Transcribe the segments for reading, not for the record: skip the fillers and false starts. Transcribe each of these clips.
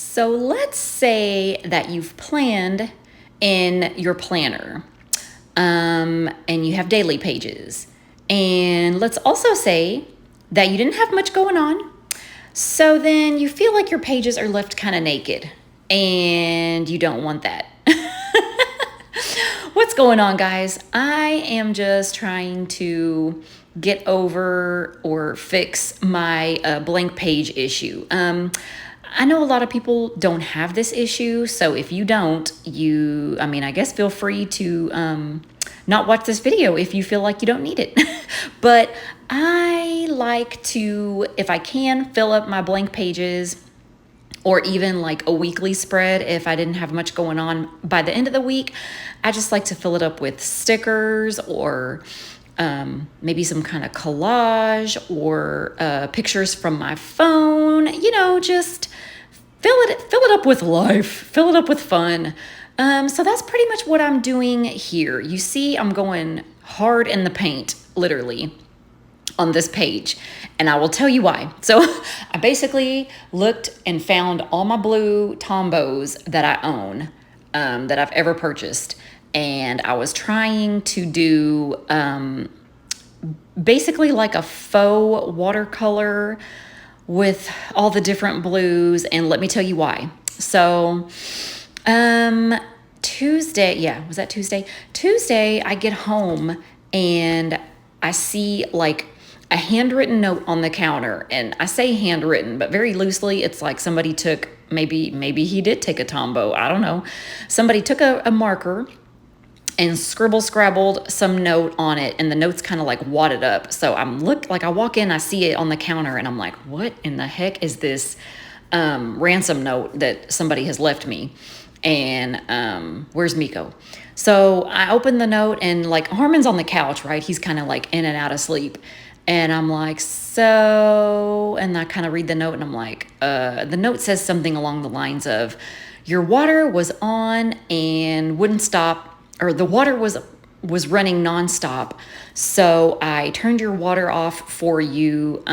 So let's say that you've planned in your planner and you have daily pages. And let's also say that you didn't have much going on. So then you feel like your pages are left kind of naked and you don't want that. What's going on, guys? I am just trying to get over or fix my blank page issue. I know a lot of people don't have this issue, so if you don't, I guess feel free to not watch this video if you feel like you don't need it. But I like to, if I can, fill up my blank pages, or even like a weekly spread if I didn't have much going on by the end of the week. I just like to fill it up with stickers or maybe some kind of collage or pictures from my phone. Just fill it up with life, fill it up with fun. So that's pretty much what I'm doing here. You see, I'm going hard in the paint, literally, on this page, and I will tell you why. So I basically looked and found all my blue Tombos that I own, that I've ever purchased, and I was trying to do basically like a faux watercolor with all the different blues, and let me tell you why. So Tuesday, was that Tuesday? Tuesday, I get home and I see like a handwritten note on the counter, and I say handwritten, but very loosely. It's like somebody took, maybe he did take a Tombow, I don't know. Somebody took a marker and scrabbled some note on it, and the note's kind of like wadded up. So I walk in, I see it on the counter, and I'm like, what in the heck is this ransom note that somebody has left me? And where's Miko? So I open the note, and like Harmon's on the couch, right? He's kind of like in and out of sleep. And I'm like, and I kind of read the note, and I'm like, the note says something along the lines of, your water was on and wouldn't stop, or the water was running nonstop. So I turned your water off for you,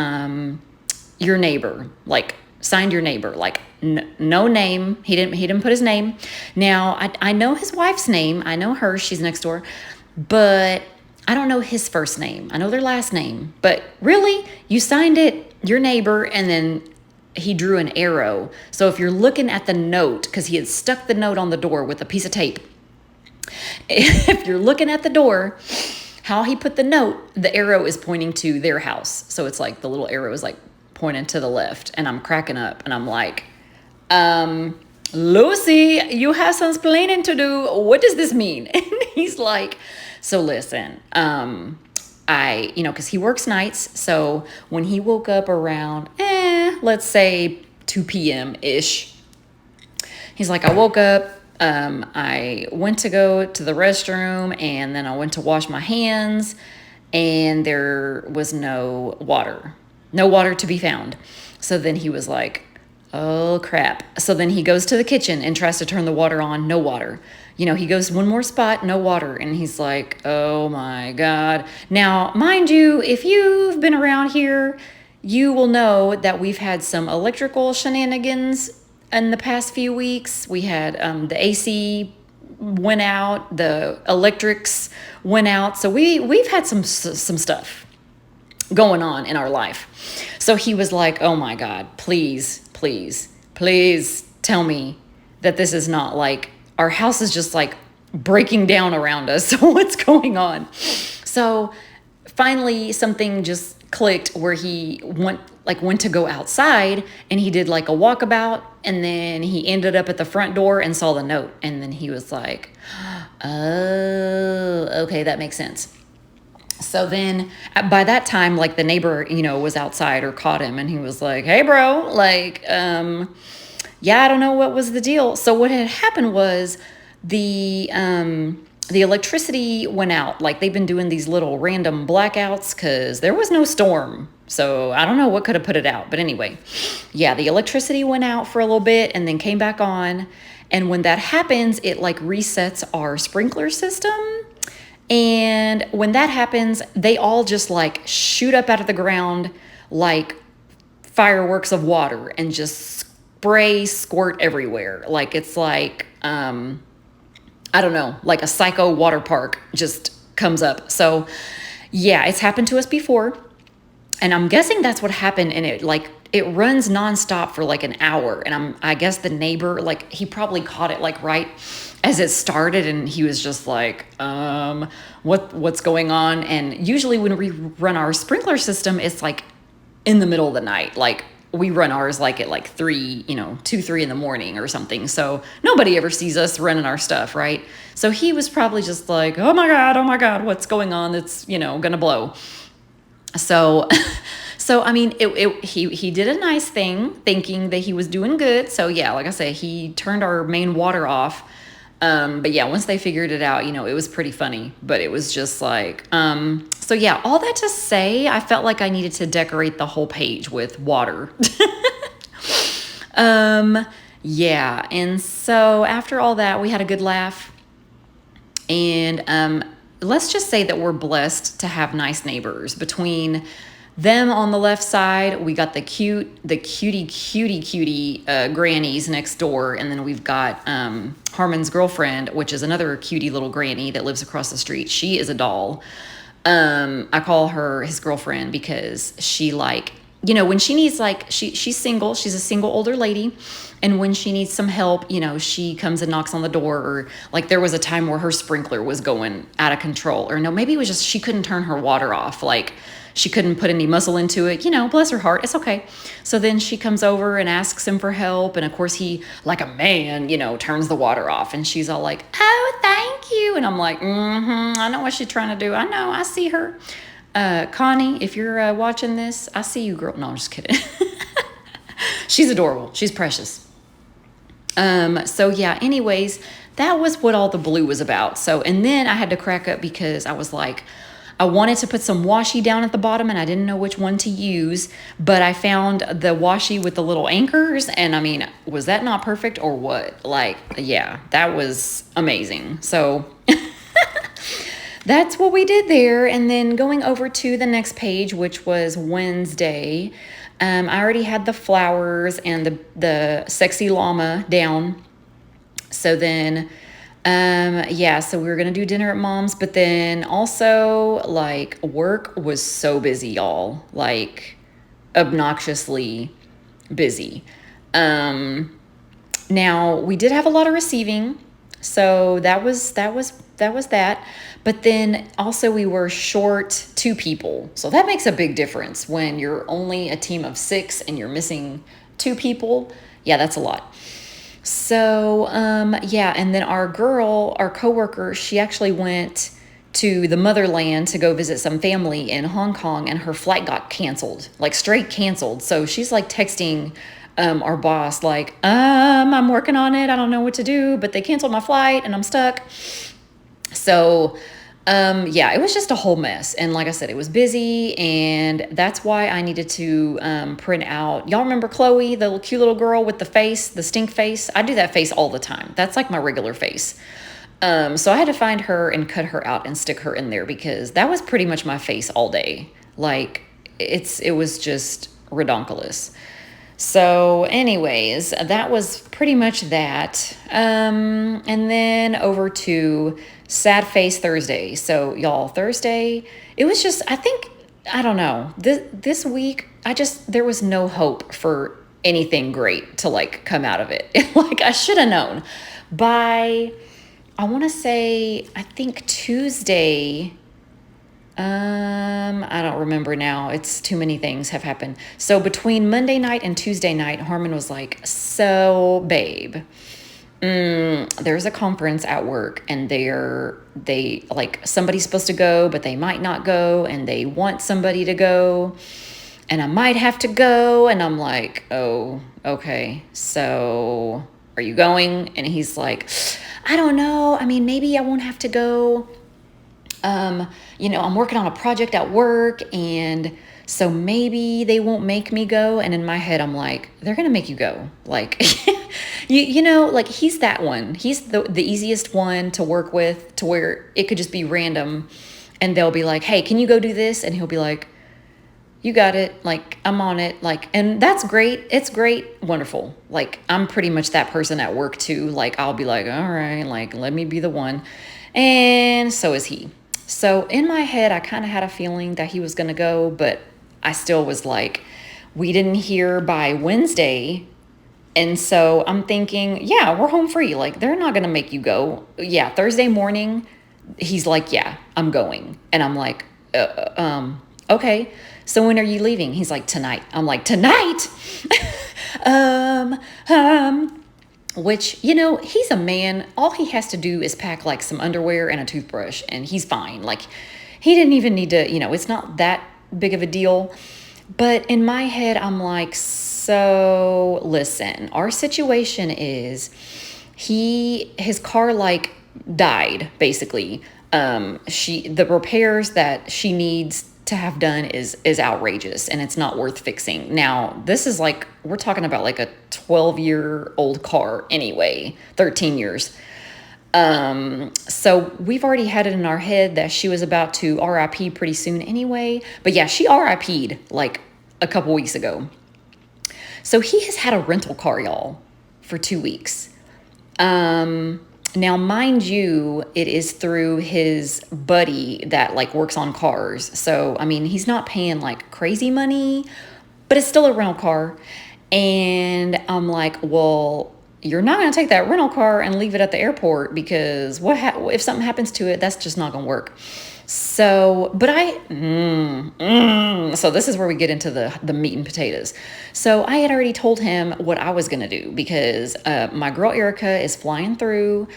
your neighbor, like signed your neighbor, like no name. He didn't put his name. Now I know his wife's name. I know her, she's next door, but I don't know his first name. I know their last name, but really, you signed it, your neighbor, and then he drew an arrow. So if you're looking at the note, because he had stuck the note on the door with a piece of tape, if you're looking at the door, how he put the note, the arrow is pointing to their house. So it's like the little arrow is like pointing to the left, and I'm cracking up, and I'm like, Lucy, you have some explaining to do. What does this mean? And he's like, so listen, because he works nights. So when he woke up around, let's say 2 p.m. ish, he's like, I woke up, I went to go to the restroom, and then I went to wash my hands, and there was no water to be found. So then he was like, oh crap. So then he goes to the kitchen and tries to turn the water on, no water. He goes one more spot, no water. And he's like, oh my God. Now, mind you, if you've been around here, you will know that we've had some electrical shenanigans in the past few weeks. We had the AC went out, the electrics went out. So we've had some stuff going on in our life. So he was like, oh my God, please tell me that this is not like, our house is just like breaking down around us. So what's going on? So finally something just clicked where he went to go outside, and he did like a walkabout, and then he ended up at the front door and saw the note. And then he was like, oh, okay, that makes sense. So then by that time, like the neighbor, was outside or caught him, and he was like, hey bro, like, yeah, I don't know what was the deal. So what had happened was the electricity went out. Like they've been doing these little random blackouts because there was no storm. So I don't know what could have put it out. But anyway, yeah, the electricity went out for a little bit and then came back on. And when that happens, it like resets our sprinkler system. And when that happens, they all just like shoot up out of the ground like fireworks of water and just spray squirt everywhere. Like it's like, I don't know, like a psycho water park just comes up. So yeah, it's happened to us before. And I'm guessing that's what happened. And it runs nonstop for like an hour. And I guess the neighbor, like he probably caught it like right as it started. And he was just like, what's going on? And usually when we run our sprinkler system, it's like in the middle of the night. Like we run ours like at like 3, 2, 3 in the morning or something. So nobody ever sees us running our stuff, right? So he was probably just like, oh my God, what's going on? That's, gonna blow. So, I mean, he did a nice thing thinking that he was doing good. So yeah, like I say, he turned our main water off. But yeah, once they figured it out, it was pretty funny, but it was just like, so yeah, all that to say, I felt like I needed to decorate the whole page with water. Yeah. And so after all that, we had a good laugh, and, let's just say that we're blessed to have nice neighbors. Between them on the left side, we got the cutie grannies next door. And then we've got Harmon's girlfriend, which is another cutie little granny that lives across the street. She is a doll. I call her his girlfriend because she when she needs she's single, she's a single older lady. And when she needs some help, she comes and knocks on the door. Or like there was a time where her sprinkler was going out of control. Or no, maybe it was just she couldn't turn her water off. Like she couldn't put any muscle into it. Bless her heart. It's okay. So then she comes over and asks him for help. And of course he, like a man, turns the water off. And she's all like, oh, thank you. And I'm like, I know what she's trying to do. I know. I see her. Connie, if you're watching this, I see you, girl. No, I'm just kidding. She's adorable. She's precious. So yeah, anyways, that was what all the blue was about. So, and then I had to crack up because I was like, I wanted to put some washi down at the bottom and I didn't know which one to use, but I found the washi with the little anchors. And I mean, was that not perfect or what? Like, yeah, that was amazing. So that's what we did there. And then going over to the next page, which was Wednesday, I already had the flowers and the sexy llama down. So then, so we were going to do dinner at Mom's, but then also like work was so busy, y'all, like obnoxiously busy. Now we did have a lot of receiving. So that was that. But then also we were short 2 people. So that makes a big difference when you're only a team of 6 and you're missing 2 people. Yeah, that's a lot. So, and then our coworker, she actually went to the motherland to go visit some family in Hong Kong, and her flight got canceled, like straight canceled. So she's like texting our boss, like, I'm working on it. I don't know what to do, but they canceled my flight and I'm stuck. So, it was just a whole mess. And like I said, it was busy, and that's why I needed to print out. Y'all remember Chloe, the little cute little girl with the face, the stink face? I do that face all the time. That's like my regular face. So I had to find her and cut her out and stick her in there because that was pretty much my face all day. Like it was just redonkulous. So anyways, that was pretty much that. And then over to Sad Face Thursday. So y'all, Thursday, it was just, I don't know, this week, there was no hope for anything great to like come out of it. Like I should have known by, I want to say, I think Tuesday, I don't remember now. It's too many things have happened. So between Monday night and Tuesday night, Harmon was like, so babe, there's a conference at work and they like somebody's supposed to go, but they might not go, and they want somebody to go, and I might have to go. And I'm like, oh, okay. So are you going? And he's like, I don't know. I mean, maybe I won't have to go. I'm working on a project at work, and so maybe they won't make me go. And in my head, I'm like, they're going to make you go. Like, like he's that one. He's the easiest one to work with, to where it could just be random and they'll be like, hey, can you go do this? And he'll be like, you got it. Like, I'm on it. Like, and that's great. It's great. Wonderful. Like, I'm pretty much that person at work too. Like, I'll be like, all right, like, let me be the one. And so is he. So in my head, I kind of had a feeling that he was going to go, but I still was like, we didn't hear by Wednesday. And so I'm thinking, yeah, we're home free. Like, they're not going to make you go. Yeah, Thursday morning, he's like, yeah, I'm going. And I'm like, okay. So when are you leaving? He's like, tonight. I'm like, tonight? um, which, you know, he's a man. All he has to do is pack like some underwear and a toothbrush, and he's fine. Like, he didn't even need to, you know, it's not that big of a deal. But in my head, I'm like, so listen, our situation is his car like died basically. The repairs that she needs to have done is outrageous, and it's not worth fixing. Now, this is like, we're talking about like a 12-year-old car anyway, 13 years. So we've already had it in our head that she was about to RIP pretty soon anyway. But yeah, she RIP'd like a couple weeks ago. So he has had a rental car, y'all, for 2 weeks. Now, mind you, it is through his buddy that like works on cars. So, I mean, he's not paying like crazy money, but it's still a rental car. And I'm like, well, you're not going to take that rental car and leave it at the airport, because if something happens to it, that's just not going to work. So, but so this is where we get into the meat and potatoes. So I had already told him what I was going to do, because my girl Erica is flying through.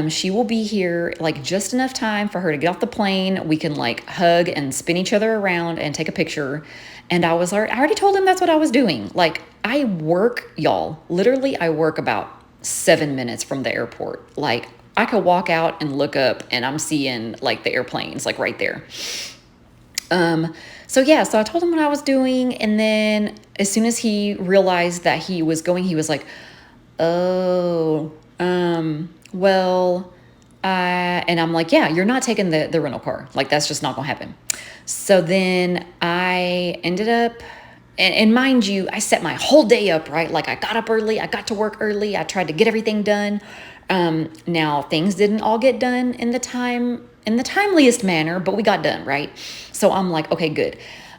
She will be here like just enough time for her to get off the plane. We can like hug and spin each other around and take a picture. And I already told him that's what I was doing. Like, I work, y'all, literally I work about 7 minutes from the airport. Like, I could walk out and look up and I'm seeing like the airplanes like right there. So yeah, so I told him what I was doing. And then as soon as he realized that he was going, he was like, oh, well, and I'm like, yeah, you're not taking the rental car. Like, that's just not gonna happen. So then I ended up, and mind you, I set my whole day up, right? Like, I got up early, I got to work early, I tried to get everything done. Now things didn't all get done in the timeliest manner, but we got done, right? So I'm like, okay, good.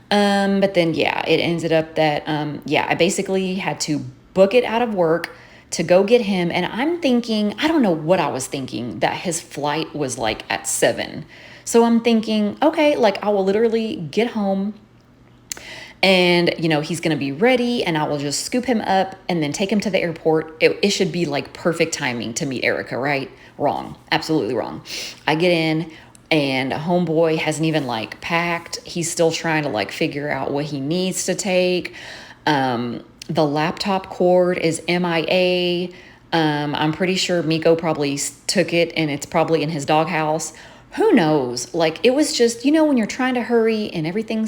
But then, yeah, it ended up that, I basically had to book it out of work to go get him. And I'm thinking, I don't know what I was thinking, that his flight was like at 7. So I'm thinking, okay, like I will literally get home and, you know, he's going to be ready and I will just scoop him up and then take him to the airport. It should be like perfect timing to meet Erica, right? Wrong. Absolutely wrong. I get in and homeboy hasn't even like packed. He's still trying to like figure out what he needs to take. The laptop cord is MIA. I'm pretty sure Miko probably took it and it's probably in his doghouse. Who knows? Like, it was just, you know, when you're trying to hurry and everything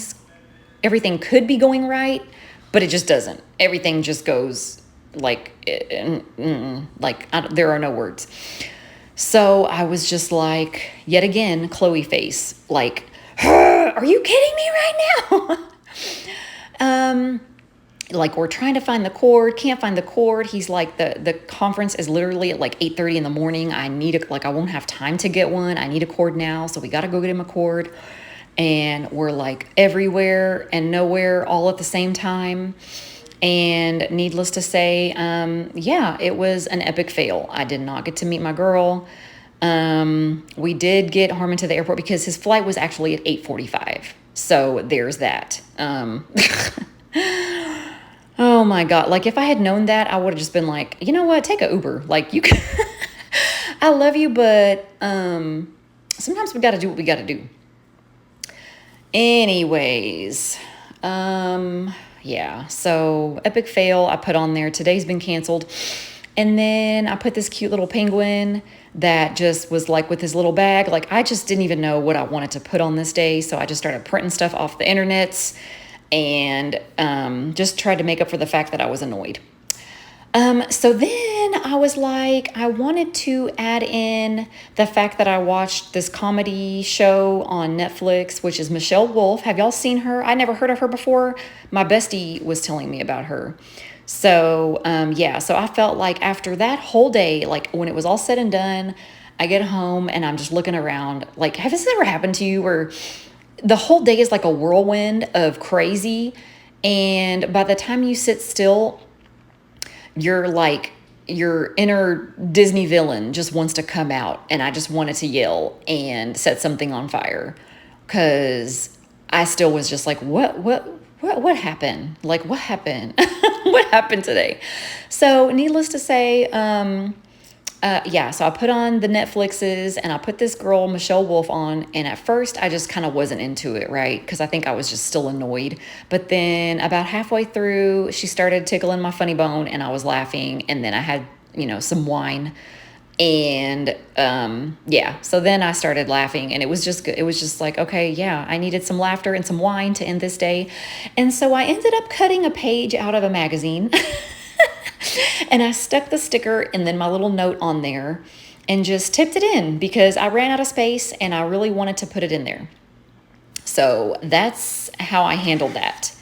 could be going right, but it just doesn't. Everything just goes like, there are no words. So I was just like, yet again, Chloe face, like, are you kidding me right now? Like, we're trying to find the cord, can't find the cord. He's like, the conference is literally at like 8:30 in the morning. I won't have time to get one. I need a cord now. So we got to go get him a cord. And we're like everywhere and nowhere all at the same time. And needless to say, it was an epic fail. I did not get to meet my girl. We did get Harmon to the airport because his flight was actually at 8:45. So there's that. Oh my God. Like, if I had known that, I would have just been like, you know what? Take a Uber. Like, you can, I love you, but, sometimes we got to do what we got to do. Anyways, so epic fail. I put on there, today's been canceled. And then I put this cute little penguin that just was like with his little bag. Like, I just didn't even know what I wanted to put on this day. So I just started printing stuff off the internets and just tried to make up for the fact that I was annoyed. So then I was like, I wanted to add in the fact that I watched this comedy show on Netflix, which is Michelle Wolf. Have y'all seen her? I never heard of her before. My bestie was telling me about her. So, yeah, so I felt like after that whole day, like when it was all said and done, I get home and I'm just looking around. Like, have this ever happened to you where the whole day is like a whirlwind of crazy, and by the time you sit still, you're like, your inner Disney villain just wants to come out, and I just wanted to yell and set something on fire, because I still was just like, what happened? Like, what happened? What happened today? So needless to say, yeah, so I put on the Netflixes and I put this girl, Michelle Wolf, on. And at first I just kind of wasn't into it, right? Because I think I was just still annoyed. But then about halfway through, she started tickling my funny bone and I was laughing. And then I had, some wine. And yeah, so then I started laughing and it was just good. It was just like, okay, yeah, I needed some laughter and some wine to end this day. And so I ended up cutting a page out of a magazine. And I stuck the sticker and then my little note on there and just tipped it in because I ran out of space and I really wanted to put it in there. So that's how I handled that.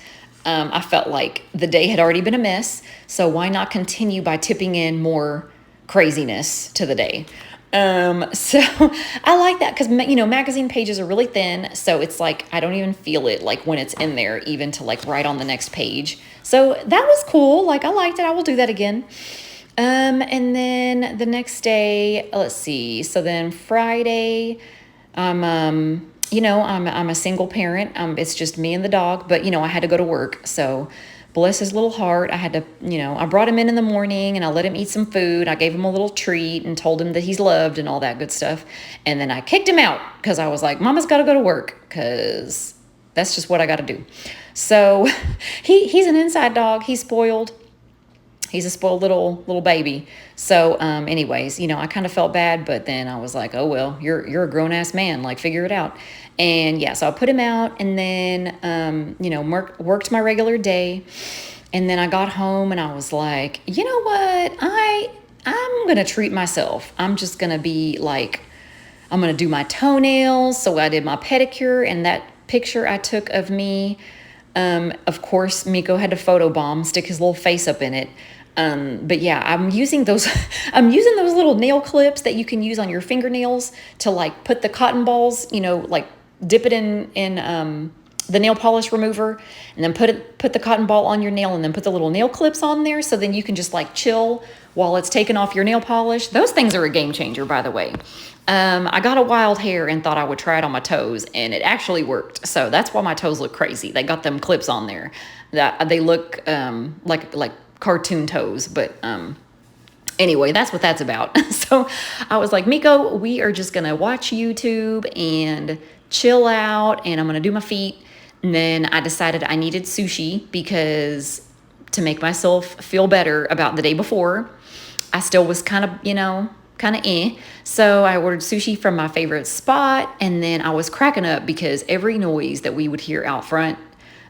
I felt like the day had already been a mess, so why not continue by tipping in more craziness to the day? So I like that because, magazine pages are really thin. So it's like, I don't even feel it like when it's in there, even to like write on the next page. So that was cool. Like, I liked it. I will do that again. And then the next day, let's see. So then Friday, I'm a single parent. It's just me and the dog, but I had to go to work. So bless his little heart. I had to, I brought him in the morning and I let him eat some food. I gave him a little treat and told him that he's loved and all that good stuff. And then I kicked him out because I was like, Mama's got to go to work because that's just what I got to do. So he's an inside dog. He's spoiled. He's a spoiled little baby. So anyways, I kind of felt bad, but then I was like, oh, well, you're a grown ass man, like figure it out. And yeah, so I put him out and then, worked my regular day. And then I got home and I was like, you know what? I'm going to treat myself. I'm just going to be like, I'm going to do my toenails. So I did my pedicure, and that picture I took of me, of course, Miko had to photobomb, stick his little face up in it. But yeah, I'm using those little nail clips that you can use on your fingernails to like put the cotton balls, like dip it in the nail polish remover and then put the cotton ball on your nail and then put the little nail clips on there. So then you can just like chill while it's taking off your nail polish. Those things are a game changer, by the way. I got a wild hair and thought I would try it on my toes, and it actually worked. So that's why my toes look crazy. They got them clips on there that they look like cartoon toes, but anyway, that's what that's about. So I was like, Miko, we are just gonna watch YouTube and chill out, and I'm gonna do my feet. And then I decided I needed sushi because to make myself feel better about the day before. I still was kind of so I ordered sushi from my favorite spot, and then I was cracking up because every noise that we would hear out front,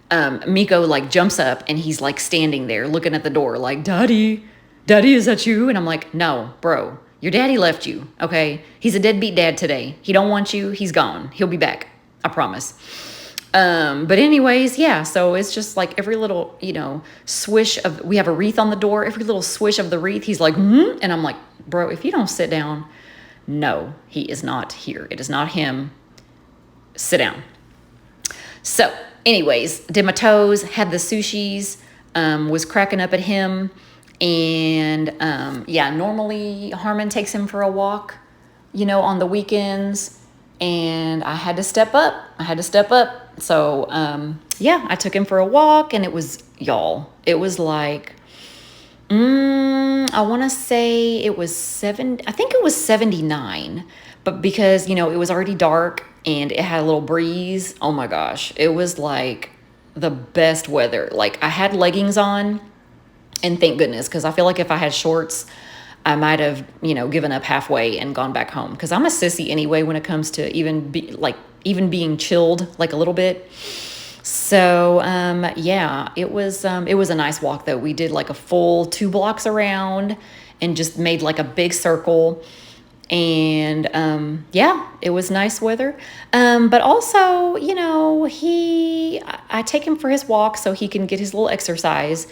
Miko like jumps up and he's like standing there looking at the door like, Daddy, is that you? And I'm like, no, bro, your daddy left you. Okay. He's a deadbeat dad today. He don't want you. He's gone. He'll be back. I promise. But anyways, yeah, so it's just like every little, swish of, we have a wreath on the door, every little swish of the wreath, he's like, and I'm like, bro, if you don't sit down, no, he is not here. It is not him. Sit down. So anyways, did my toes, had the sushis, was cracking up at him. And, yeah, normally Harmon takes him for a walk, on the weekends, and I had to step up. So, yeah, I took him for a walk, and it was like, I want to say it was 79, but because, it was already dark and it had a little breeze. Oh my gosh. It was like the best weather. Like I had leggings on, and thank goodness, because I feel like if I had shorts, I might have, given up halfway and gone back home. Because I'm a sissy anyway when it comes to even being chilled like a little bit. So yeah, it was a nice walk though. We did like a full 2 blocks around and just made like a big circle. And yeah, it was nice weather. But also, you know, I take him for his walk so he can get his little exercise.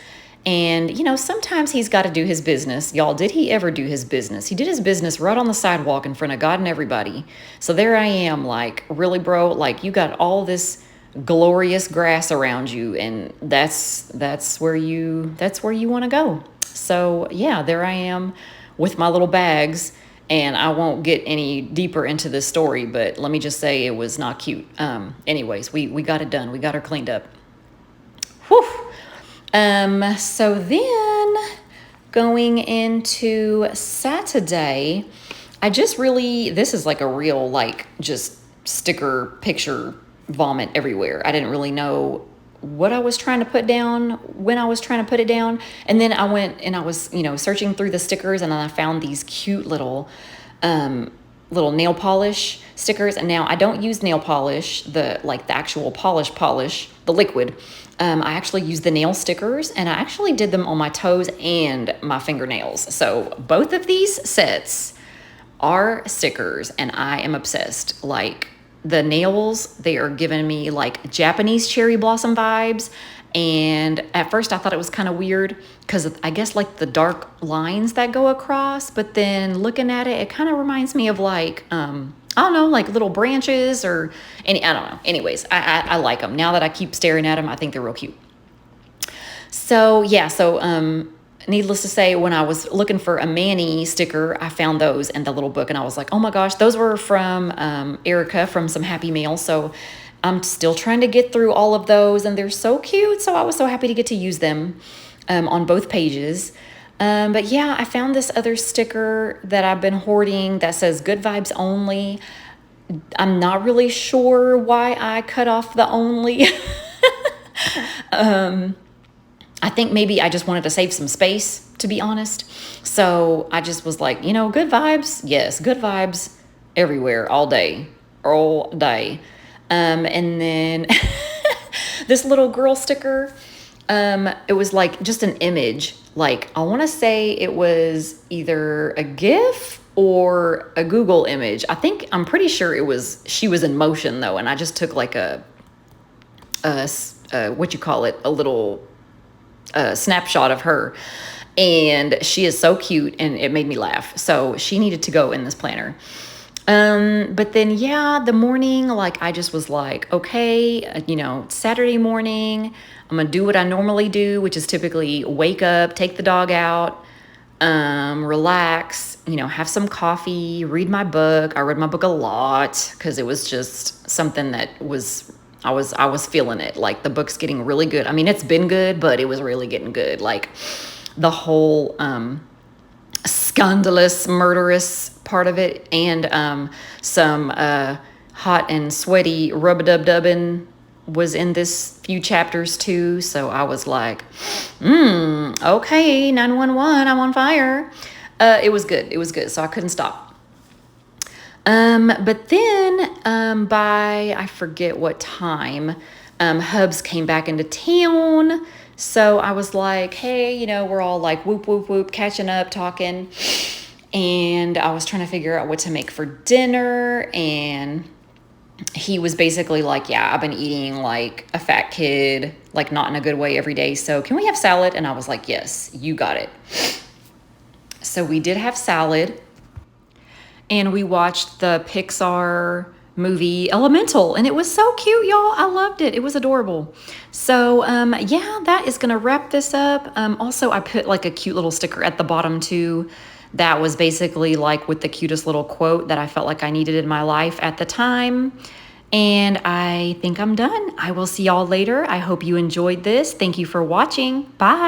And, you know, sometimes he's got to do his business. Y'all, did he ever do his business? He did his business right on the sidewalk in front of God and everybody. So there I am, like, really, bro? Like, you got all this glorious grass around you, and that's where you want to go. So yeah, there I am with my little bags. And I won't get any deeper into this story, but let me just say it was not cute. Anyways, we got it done. We got her cleaned up. Whew. So then going into Saturday, this is like a real, like, just sticker picture vomit everywhere. I didn't really know what I was trying to put down, when I was trying to put it down. And then I went and I was, you know, searching through the stickers, and then I found these cute little nail polish stickers. And now I don't use nail polish, the actual polish, the liquid. I actually use the nail stickers, and I actually did them on my toes and my fingernails. So both of these sets are stickers, and I am obsessed. Like, the nails, they are giving me like Japanese cherry blossom vibes. And at first I thought it was kind of weird because I guess like the dark lines that go across, but then looking at it, it kind of reminds me of like, I don't know, like little branches or any, I don't know. Anyways, I like them. Now that I keep staring at them, I think they're real cute. So yeah, needless to say, when I was looking for a Manny sticker, I found those in the little book, and I was like, oh my gosh, those were from Erica from some Happy Mail. So I'm still trying to get through all of those, and they're so cute. So I was so happy to get to use them on both pages. But yeah, I found this other sticker that I've been hoarding that says good vibes only. I'm not really sure why I cut off the only. I think maybe I just wanted to save some space, to be honest. So I just was like, you know, good vibes. Yes, good vibes everywhere, all day. And then this little girl sticker, it was like just an image. Like, I want to say it was either a GIF or a Google image. I'm pretty sure she was in motion though. And I just took like a little snapshot of her, and she is so cute, and it made me laugh. So she needed to go in this planner. But then yeah, the morning, like, I just was like, okay, you know, Saturday morning, I'm gonna do what I normally do, which is typically wake up, take the dog out, relax, you know, have some coffee, read my book. I read my book a lot because it was just something that I was feeling it. Like, the book's getting really good. I mean, it's been good, but it was really getting good. Like, the whole scandalous, murderous part of it, and some hot and sweaty rub-a-dub-dubbing was in this few chapters too. So I was like, okay, 911, I'm on fire. It was good. So I couldn't stop. But then by, I forget what time, Hubs came back into town. So I was like, hey, you know, we're all like whoop, whoop, whoop, catching up, talking. And I was trying to figure out what to make for dinner. And he was basically like, yeah, I've been eating like a fat kid, like not in a good way every day. So can we have salad? And I was like, yes, you got it. So we did have salad. And we watched the Pixar movie Elemental, and it was so cute, y'all. I loved it. It was adorable. So yeah, that is gonna wrap this up. Also, I put like a cute little sticker at the bottom too, that was basically like with the cutest little quote that I felt like I needed in my life at the time. And I think I'm done. I will see y'all later. I hope you enjoyed this. Thank you for watching. Bye.